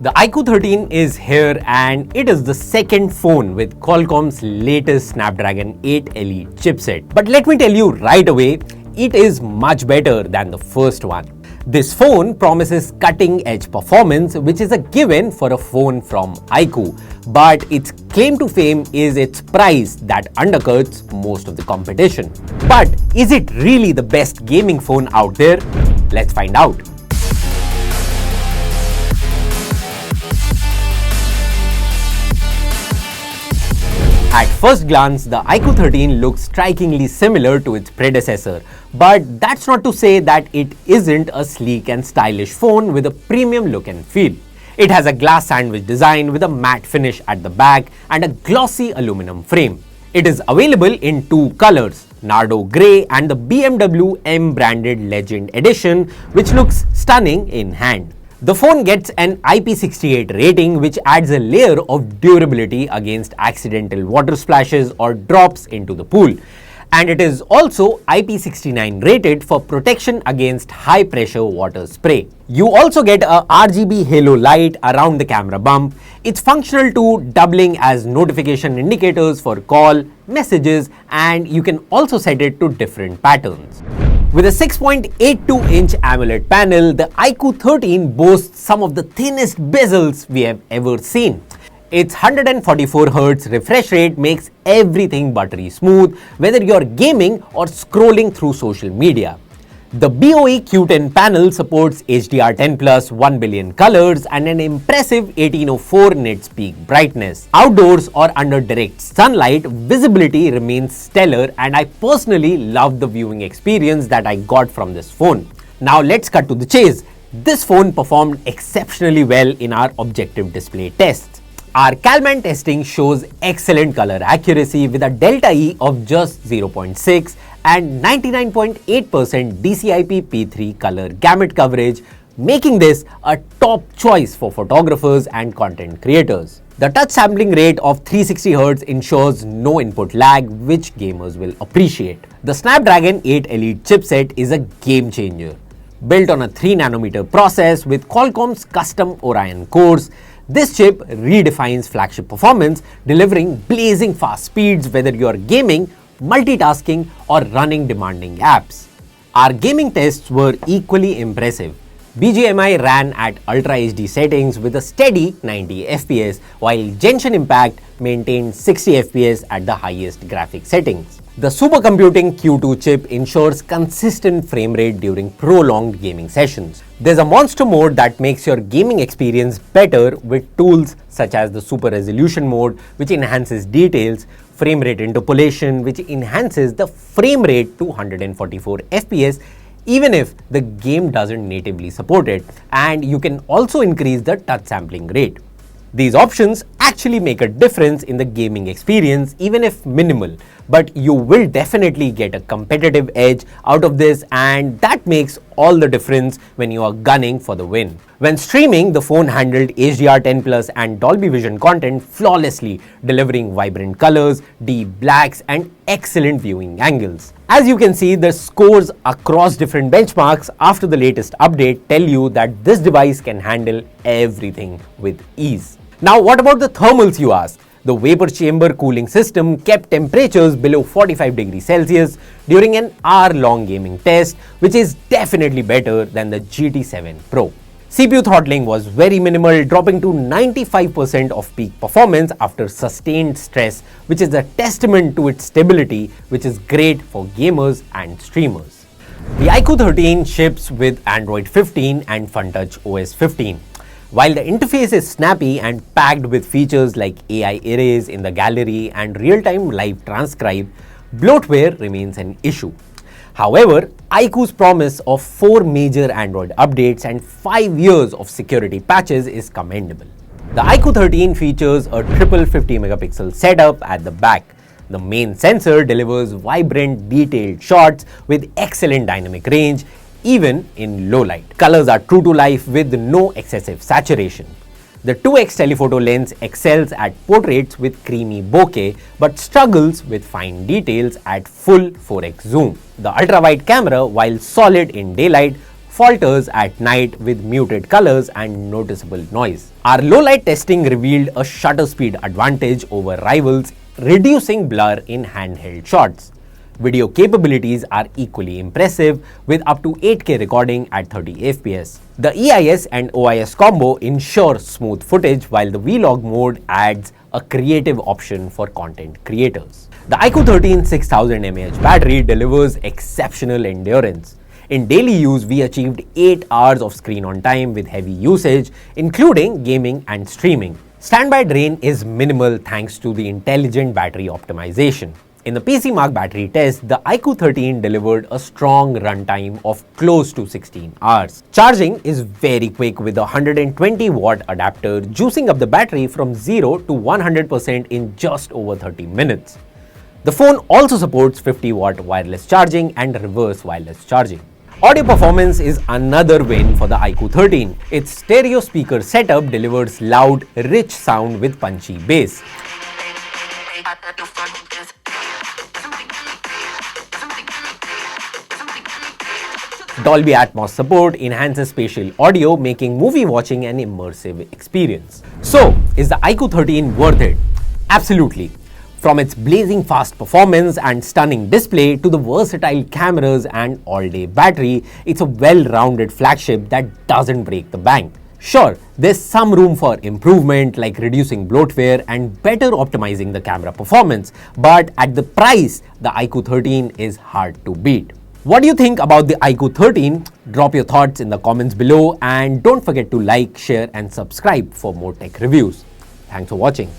The iQOO 13 is here and it is the second phone with Qualcomm's latest Snapdragon 8 Elite chipset. But let me tell you right away, it is much better than the first one. This phone promises cutting-edge performance, which is a given for a phone from iQOO, but its claim to fame is its price that undercuts most of the competition. But is it really the best gaming phone out there? Let's find out. At first glance, the iQOO 13 looks strikingly similar to its predecessor, but that's not to say that it isn't a sleek and stylish phone with a premium look and feel. It has a glass sandwich design with a matte finish at the back and a glossy aluminum frame. It is available in two colors, Nardo Grey and the BMW M branded Legend Edition, which looks stunning in hand. The phone gets an IP68 rating, which adds a layer of durability against accidental water splashes or drops into the pool. And it is also IP69 rated for protection against high pressure water spray. You also get a RGB halo light around the camera bump. It's functional to doubling as notification indicators for call, messages, and you can also set it to different patterns. With a 6.82-inch AMOLED panel, the iQOO 13 boasts some of the thinnest bezels we have ever seen. Its 144Hz refresh rate makes everything buttery smooth, whether you're gaming or scrolling through social media. The BOE Q10 panel supports HDR10+, 1 billion colors and an impressive 1804 nits peak brightness. Outdoors or under direct sunlight, visibility remains stellar, and I personally love the viewing experience that I got from this phone. Now let's cut to the chase. This phone performed exceptionally well in our objective display tests. Our Kalman testing shows excellent color accuracy with a delta E of just 0.6 and 99.8% DCI-P P3 color gamut coverage, making this a top choice for photographers and content creators. The touch sampling rate of 360Hz ensures no input lag, which gamers will appreciate. The Snapdragon 8 Elite chipset is a game changer. Built on a 3nm process with Qualcomm's custom Orion cores, this chip redefines flagship performance, delivering blazing fast speeds whether you're gaming, multitasking, or running demanding apps. Our gaming tests were equally impressive. BGMI ran at Ultra HD settings with a steady 90 FPS, while Genshin Impact maintained 60 FPS at the highest graphic settings. The supercomputing Q2 chip ensures consistent frame rate during prolonged gaming sessions. There's a monster mode that makes your gaming experience better with tools such as the super resolution mode, which enhances details, frame rate interpolation, which enhances the frame rate to 144 FPS even if the game doesn't natively support it, and you can also increase the touch sampling rate. These options actually make a difference in the gaming experience, even if minimal, but you will definitely get a competitive edge out of this, and that makes all the difference when you are gunning for the win. When streaming, the phone handled HDR10+ and Dolby Vision content flawlessly, delivering vibrant colors, deep blacks, and excellent viewing angles. As you can see, the scores across different benchmarks after the latest update tell you that this device can handle everything with ease. Now, what about the thermals, you ask? The vapor chamber cooling system kept temperatures below 45 degrees Celsius during an hour-long gaming test, which is definitely better than the GT7 Pro. CPU throttling was very minimal, dropping to 95% of peak performance after sustained stress, which is a testament to its stability, which is great for gamers and streamers. The iQOO 13 ships with Android 15 and FunTouch OS 15. While the interface is snappy and packed with features like AI erase in the gallery and real-time live transcribe, bloatware remains an issue. However, iQOO's promise of 4 major Android updates and 5 years of security patches is commendable. The iQOO 13 features a triple 50-megapixel setup at the back. The main sensor delivers vibrant, detailed shots with excellent dynamic range, even in low light. Colors are true to life with no excessive saturation. The 2x telephoto lens excels at portraits with creamy bokeh but struggles with fine details at full 4x zoom. The ultra-wide camera, while solid in daylight, falters at night with muted colors and noticeable noise. Our low-light testing revealed a shutter speed advantage over rivals, reducing blur in handheld shots. Video capabilities are equally impressive with up to 8K recording at 30 FPS. The EIS and OIS combo ensures smooth footage while the Vlog mode adds a creative option for content creators. The iQOO 13 6000 mAh battery delivers exceptional endurance. In daily use, we achieved 8 hours of screen on time with heavy usage, including gaming and streaming. Standby drain is minimal thanks to the intelligent battery optimization. In the PC Mark battery test, the iQOO 13 delivered a strong runtime of close to 16 hours. Charging is very quick with a 120-watt adapter, juicing up the battery from 0 to 100% in just over 30 minutes. The phone also supports 50-watt wireless charging and reverse wireless charging. Audio performance is another win for the iQOO 13. Its stereo speaker setup delivers loud, rich sound with punchy bass. Dolby Atmos support enhances spatial audio, making movie watching an immersive experience. So, is the iQOO 13 worth it? Absolutely. From its blazing fast performance and stunning display to the versatile cameras and all-day battery, it's a well-rounded flagship that doesn't break the bank. Sure, there's some room for improvement like reducing bloatware and better optimizing the camera performance, but at the price, the iQOO 13 is hard to beat. What do you think about the iQOO 13? Drop your thoughts in the comments below and don't forget to like, share and subscribe for more tech reviews. Thanks for watching.